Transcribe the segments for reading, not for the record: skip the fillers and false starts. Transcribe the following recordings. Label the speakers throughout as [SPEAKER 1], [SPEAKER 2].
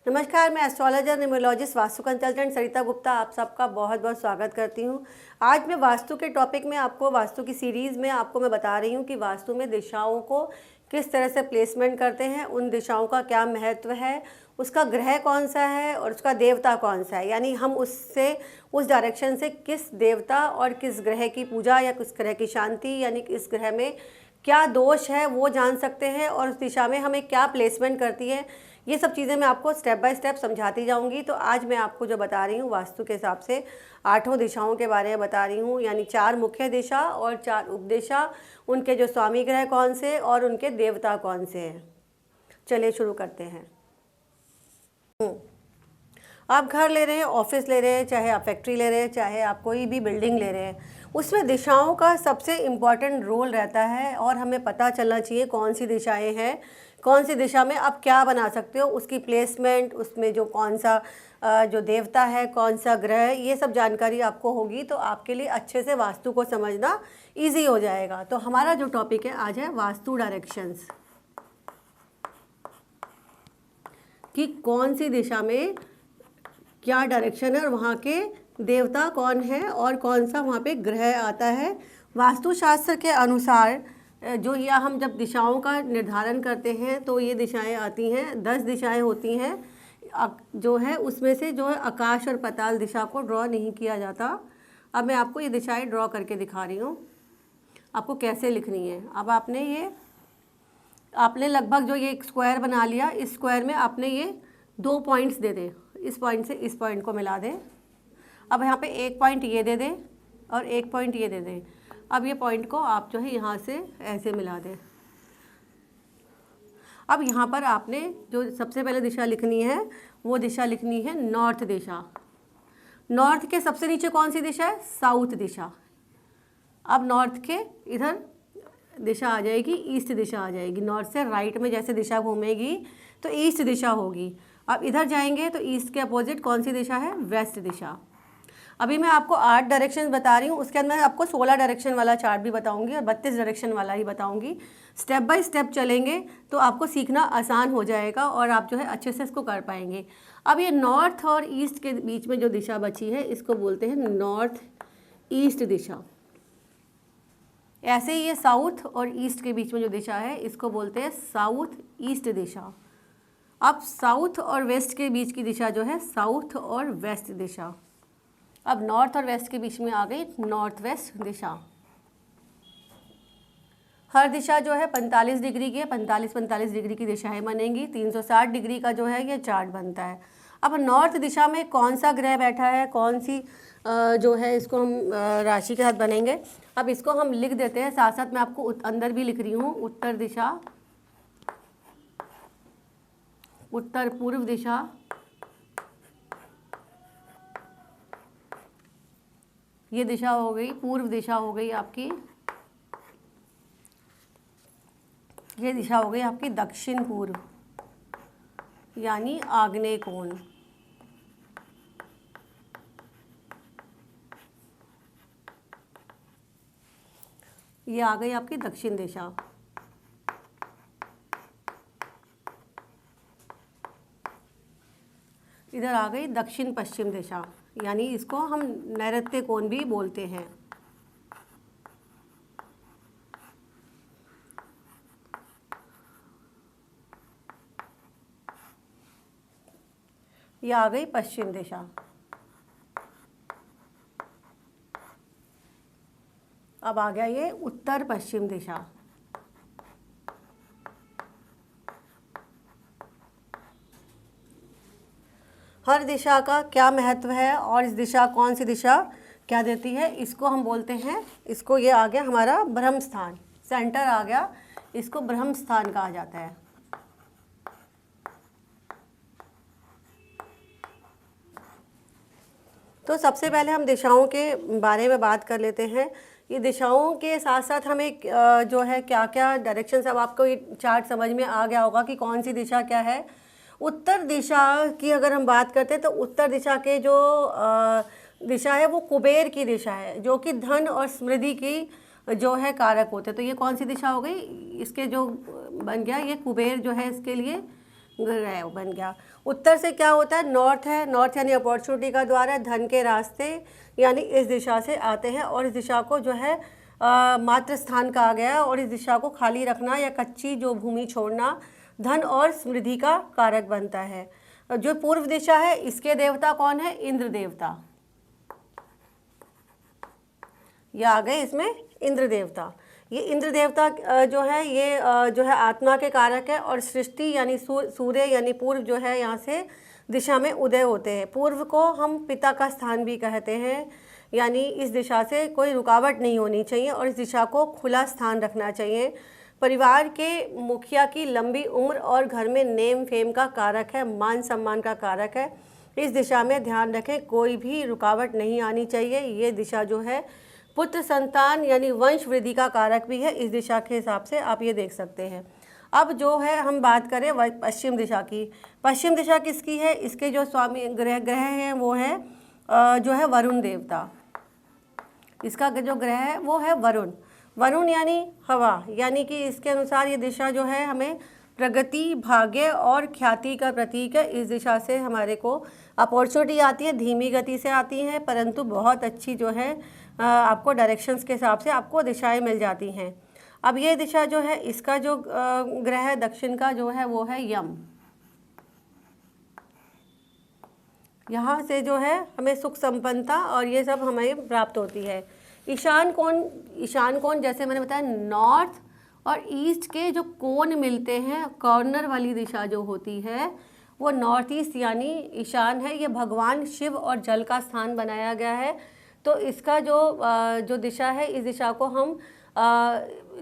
[SPEAKER 1] नमस्कार, मैं astrologer numerologist vastu consultant सरिता गुप्ता आप सबका बहुत बहुत स्वागत करती हूँ। आज मैं वास्तु के टॉपिक में आपको वास्तु की सीरीज़ में आपको मैं बता रही हूँ कि वास्तु में दिशाओं को किस तरह से प्लेसमेंट करते हैं, उन दिशाओं का क्या महत्व है, उसका ग्रह कौन सा है और उसका देवता कौन सा है। यानी हम उससे उस डायरेक्शन से किस देवता और किस ग्रह की पूजा या किस ग्रह की शांति यानी इस ग्रह में क्या दोष है वो जान सकते हैं और उस दिशा में हमें क्या प्लेसमेंट करती है। ये सब चीज़ें मैं आपको स्टेप बाय स्टेप समझाती जाऊंगी। तो आज मैं आपको जो बता रही हूँ वास्तु के हिसाब से 8 दिशाओं के बारे में बता रही हूँ, यानी 4 मुख्य दिशा और 4 उपदिशा, उनके जो स्वामी ग्रह कौन से और उनके देवता कौन से हैं। चलिए शुरू करते हैं। आप घर ले रहे हैं, ऑफिस ले रहे हैं, चाहे आप फैक्ट्री ले रहे हैं, चाहे आप कोई भी बिल्डिंग ले रहे हैं, उसमें दिशाओं का सबसे इम्पॉर्टेंट रोल रहता है और हमें पता चलना चाहिए कौन सी दिशाएं हैं, कौन सी दिशा में आप क्या बना सकते हो, उसकी प्लेसमेंट, उसमें जो कौन सा जो देवता है, कौन सा ग्रह है, ये सब जानकारी आपको होगी तो आपके लिए अच्छे से वास्तु को समझना ईजी हो जाएगा। तो हमारा जो टॉपिक है आज है वास्तु डायरेक्शंस, कि कौन सी दिशा में क्या डायरेक्शन है और वहाँ के देवता कौन है और कौन सा वहाँ पे ग्रह आता है। वास्तुशास्त्र के अनुसार जो या हम जब दिशाओं का निर्धारण करते हैं तो ये दिशाएं आती हैं, 10 दिशाएं होती हैं जो है, उसमें से जो है आकाश और पाताल दिशा को ड्रॉ नहीं किया जाता। अब मैं आपको ये दिशाएं ड्रॉ करके दिखा रही हूँ आपको कैसे लिखनी है। अब आपने लगभग जो ये एक स्क्वायर बना लिया, इस स्क्वायर में आपने ये 2 पॉइंट्स दे दे, इस पॉइंट से इस पॉइंट को मिला दें। अब यहाँ पे 1 पॉइंट ये दे दें और 1 पॉइंट ये दे दें। अब ये पॉइंट को आप जो है यहाँ से ऐसे मिला दें। अब यहाँ पर आपने जो सबसे पहले दिशा लिखनी है वो दिशा लिखनी है नॉर्थ दिशा। नॉर्थ के सबसे नीचे कौन सी दिशा है? साउथ दिशा। अब नॉर्थ के इधर दिशा आ जाएगी, ईस्ट दिशा आ जाएगी। नॉर्थ से राइट में जैसे दिशा घूमेगी तो ईस्ट दिशा होगी। अब इधर जाएंगे तो ईस्ट के अपोजिट कौन सी दिशा है? वेस्ट दिशा। अभी मैं आपको 8 डायरेक्शन बता रही हूँ, उसके अंदर आपको 16 डायरेक्शन वाला चार्ट भी बताऊंगी और 32 डायरेक्शन वाला ही बताऊंगी। स्टेप बाय स्टेप चलेंगे तो आपको सीखना आसान हो जाएगा और आप जो है अच्छे से इसको कर पाएंगे। अब ये नॉर्थ और ईस्ट के बीच में जो दिशा बची है इसको बोलते हैं नॉर्थ ईस्ट दिशा। ऐसे ही ये साउथ और ईस्ट के बीच में जो दिशा है इसको बोलते हैं साउथ ईस्ट दिशा। अब साउथ और वेस्ट के बीच की दिशा जो है साउथ और वेस्ट दिशा। अब नॉर्थ और वेस्ट के बीच में आ गई नॉर्थ वेस्ट दिशा। हर दिशा जो है 45 डिग्री की है, 45 डिग्री की दिशाएं बनेंगी। 360 डिग्री का जो है ये चार्ट बनता है। अब नॉर्थ दिशा में कौन सा ग्रह बैठा है, कौन सी जो है इसको हम राशि के साथ बनेंगे। अब इसको हम लिख देते हैं, साथ साथ मैं आपको अंदर भी लिख रही हूँ। उत्तर दिशा, उत्तर पूर्व दिशा, ये दिशा हो गई पूर्व दिशा, हो गई आपकी ये दिशा हो गई आपकी दक्षिण पूर्व यानी आग्नेय कोण। ये आ गई आपकी दक्षिण दिशा। इधर आ गई दक्षिण पश्चिम दिशा, यानी इसको हम नैऋत्य कोण भी बोलते हैं। ये आ गई पश्चिम दिशा। अब आ गया ये उत्तर पश्चिम दिशा। हर दिशा का क्या महत्व है और इस दिशा कौन सी दिशा क्या देती है, इसको हम बोलते हैं, इसको ये आ गया हमारा ब्रह्म स्थान, सेंटर आ गया, इसको ब्रह्म स्थान कहा जाता है। तो सबसे पहले हम दिशाओं के बारे में बात कर लेते हैं। ये दिशाओं के साथ साथ हमें जो है क्या क्या डायरेक्शंस, अब आपको ये चार्ट समझ में आ गया होगा कि कौन सी दिशा क्या है। उत्तर दिशा की अगर हम बात करते हैं तो उत्तर दिशा के जो दिशा है वो कुबेर की दिशा है, जो कि धन और समृद्धि की जो है कारक होते हैं। तो ये कौन सी दिशा हो गई? इसके जो बन गया ये कुबेर जो है इसके लिए ग्रह बन गया। उत्तर से क्या होता है, नॉर्थ है, नॉर्थ यानी अपॉर्चुनिटी का द्वार है, धन के रास्ते यानी इस दिशा से आते हैं और इस दिशा को जो है मात्र स्थान कहा गया है और इस दिशा को खाली रखना या कच्ची जो भूमि छोड़ना धन और समृद्धि का कारक बनता है। जो पूर्व दिशा है इसके देवता कौन है, इंद्र देवता। ये आ गए इसमें इंद्र देवता। ये इंद्र देवता जो है ये जो है आत्मा के कारक है और सृष्टि यानी सूर्य यानी पूर्व जो है यहाँ से दिशा में उदय होते हैं। पूर्व को हम पिता का स्थान भी कहते हैं, यानी इस दिशा से कोई रुकावट नहीं होनी चाहिए और इस दिशा को खुला स्थान रखना चाहिए। परिवार के मुखिया की लंबी उम्र और घर में नेम फेम का कारक है, मान सम्मान का कारक है। इस दिशा में ध्यान रखें कोई भी रुकावट नहीं आनी चाहिए। ये दिशा जो है पुत्र संतान यानी वंश वृद्धि का कारक भी है। इस दिशा के हिसाब से आप ये देख सकते हैं। अब जो है हम बात करें पश्चिम दिशा की। पश्चिम दिशा किसकी है, इसके जो स्वामी ग्रह हैं वो है जो है वरुण देवता। इसका जो ग्रह है वो है वरुण। वरुण यानी हवा, यानी कि इसके अनुसार ये दिशा जो है हमें प्रगति, भाग्य और ख्याति का प्रतीक है। इस दिशा से हमारे को अपॉर्चुनिटी आती है, धीमी गति से आती है परंतु बहुत अच्छी जो है आपको डायरेक्शंस के हिसाब से आपको दिशाएं मिल जाती हैं। अब ये दिशा जो है इसका जो ग्रह है दक्षिण का जो है वो है यम। यहाँ से जो है हमें सुख संपन्नता और ये सब हमें प्राप्त होती है। ईशान कोण जैसे मैंने बताया नॉर्थ और ईस्ट के जो कोण मिलते हैं, कॉर्नर वाली दिशा जो होती है वो नॉर्थ ईस्ट यानी ईशान है। ये भगवान शिव और जल का स्थान बनाया गया है। तो इसका जो दिशा है इस दिशा को हम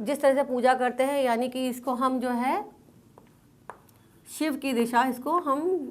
[SPEAKER 1] जिस तरह से पूजा करते हैं यानी कि इसको हम जो है शिव की दिशा इसको हम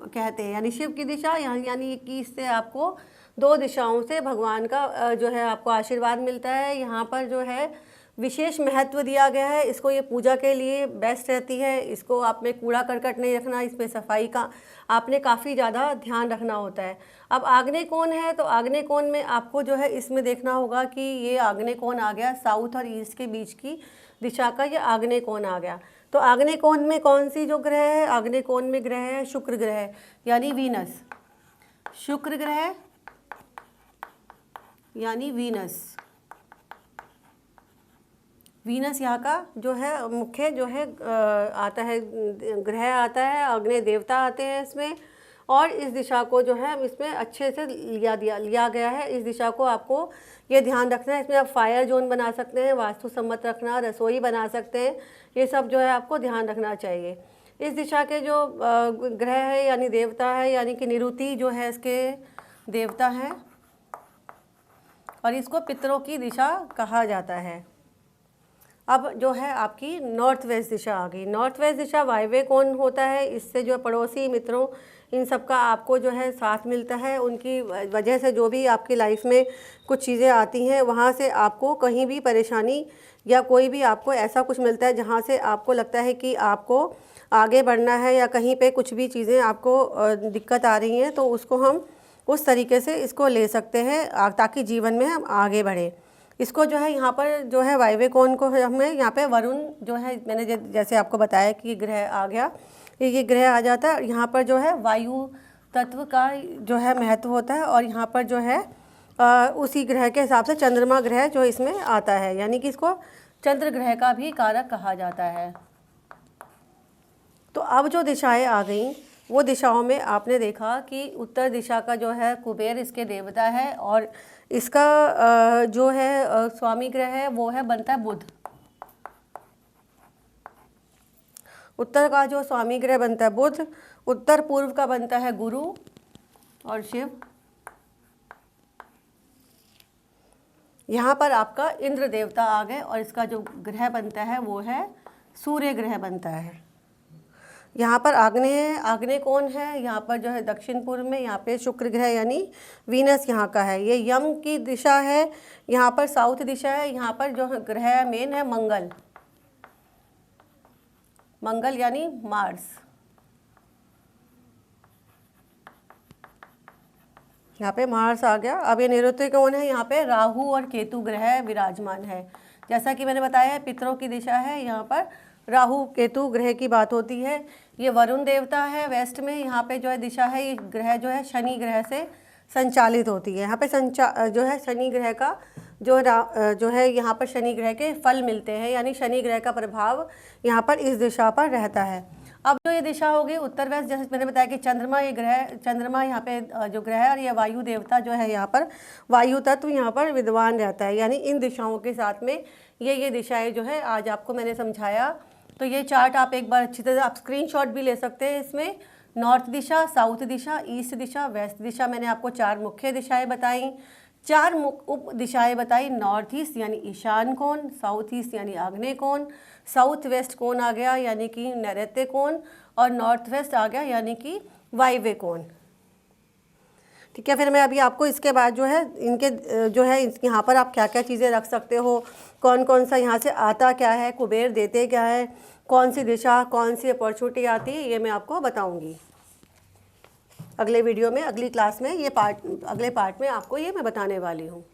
[SPEAKER 1] कहते हैं, यानी शिव की दिशा यानी कि इससे आपको दो दिशाओं से भगवान का जो है आपको आशीर्वाद मिलता है। यहाँ पर जो है विशेष महत्व दिया गया है। इसको ये पूजा के लिए बेस्ट रहती है। इसको आप में कूड़ा करकट नहीं रखना, इसमें सफाई का आपने काफ़ी ज़्यादा ध्यान रखना होता है। अब आग्नेय कोण है तो आग्नेय कोण में आपको जो है इसमें देखना होगा कि ये आग्नेय कोण आ गया, साउथ और ईस्ट के बीच की दिशा का ये आग्नेय कोण आ गया। तो आग्नेय कोण में कौन सी जो ग्रह है, आग्नेय कोण में ग्रह है शुक्र ग्रह यानी वीनस। शुक्र ग्रह यानी वीनस यहाँ का जो है मुख्य जो है आता है, ग्रह आता है, आग्नेय देवता आते हैं इसमें। और इस दिशा को जो है इसमें अच्छे से लिया गया है। इस दिशा को आपको ये ध्यान रखना है। इसमें आप फायर जोन बना सकते हैं, वास्तु सम्मत रखना, रसोई बना सकते हैं, ये सब जो है आपको ध्यान रखना चाहिए। इस दिशा के जो ग्रह है यानी देवता है यानी कि निरुति जो है इसके देवता हैं और इसको पितरों की दिशा कहा जाता है। अब जो है आपकी नॉर्थ वेस्ट दिशा आ गई। नॉर्थ वेस्ट दिशा वायव्य कोण होता है। इससे जो पड़ोसी मित्रों इन सब का आपको जो है साथ मिलता है। उनकी वजह से जो भी आपकी लाइफ में कुछ चीज़ें आती हैं वहाँ से आपको कहीं भी परेशानी या कोई भी आपको ऐसा कुछ मिलता है जहाँ से आपको लगता है कि आपको आगे बढ़ना है या कहीं पे कुछ भी चीज़ें आपको दिक्कत आ रही हैं, तो उसको हम उस तरीके से इसको ले सकते हैं ताकि जीवन में हम आगे बढ़ें। इसको जो है यहाँ पर जो है वायव्य कोण को हमें यहाँ पे वरुण जो है मैंने जैसे आपको बताया कि ग्रह आ गया, ये ग्रह आ जाता है। यहाँ पर जो है वायु तत्व का जो है महत्व होता है और यहाँ पर जो है उसी ग्रह के हिसाब से चंद्रमा ग्रह जो इसमें आता है, यानी कि इसको चंद्र ग्रह का भी कारक कहा जाता है। तो अब जो दिशाएं आ गई वो दिशाओं में आपने देखा कि उत्तर दिशा का जो है कुबेर इसके देवता है और इसका जो है स्वामी ग्रह है वो है बनता है बुध। उत्तर का जो स्वामी ग्रह बनता है बुध, उत्तर पूर्व का बनता है गुरु और शिव। यहाँ पर आपका इंद्र देवता आ गए और इसका जो ग्रह बनता है वो है सूर्य ग्रह बनता है। यहाँ पर आग्नेय कोण है, यहाँ पर जो है दक्षिण पूर्व में यहाँ पे शुक्र ग्रह यानी वीनस यहाँ का है। ये यम की दिशा है, यहाँ पर साउथ दिशा है। यहाँ पर जो ग्रह मेन है मंगल यानी मार्स। यहाँ पे मार्स आ गया। अब ये नैऋत्य कोण है, यहाँ पे राहु और केतु ग्रह विराजमान है। जैसा कि मैंने बताया है पितरों की दिशा है, यहाँ पर राहु केतु ग्रह की बात होती है। ये वरुण देवता है वेस्ट में। यहाँ पे जो है दिशा है, ये ग्रह जो है शनि ग्रह से संचालित होती है। यहाँ पे जो है शनि ग्रह का जो है यहाँ पर शनि ग्रह के फल मिलते हैं, यानी शनि ग्रह का प्रभाव यहाँ पर इस दिशा पर रहता है। अब जो ये दिशा होगी उत्तर वेस्ट, जैसे मैंने बताया कि चंद्रमा यहाँ पे जो ग्रह है, और ये वायु देवता जो है यहाँ पर वायु तत्व यहाँ पर विद्वान रहता है, यानी इन दिशाओं के साथ में ये दिशाएं जो है आज आपको मैंने समझाया। तो ये चार्ट आप एक बार अच्छी तरह आप स्क्रीनशॉट भी ले सकते हैं। इसमें नॉर्थ दिशा, साउथ दिशा, ईस्ट दिशा, वेस्ट दिशा, मैंने आपको 4 मुख्य दिशाएं बताई, 4 उप दिशाएं बताई। नॉर्थ ईस्ट यानी ईशान कोण, साउथ ईस्ट यानी आग्नेय कोण, साउथ वेस्ट कोण आ गया यानी कि नैऋत्य कोण, और नॉर्थ वेस्ट आ गया यानी कि वायव्य कोण। ठीक है, फिर मैं अभी आपको इसके बाद जो है इनके जो है यहाँ पर आप क्या क्या चीज़ें रख सकते हो, कौन कौन सा यहाँ से आता क्या है, कुबेर देते क्या है, कौन सी दिशा कौन सी अपॉर्चुनिटी आती है, ये मैं आपको बताऊँगी अगले वीडियो में, अगली क्लास में। अगले पार्ट में आपको ये मैं बताने वाली हूँ।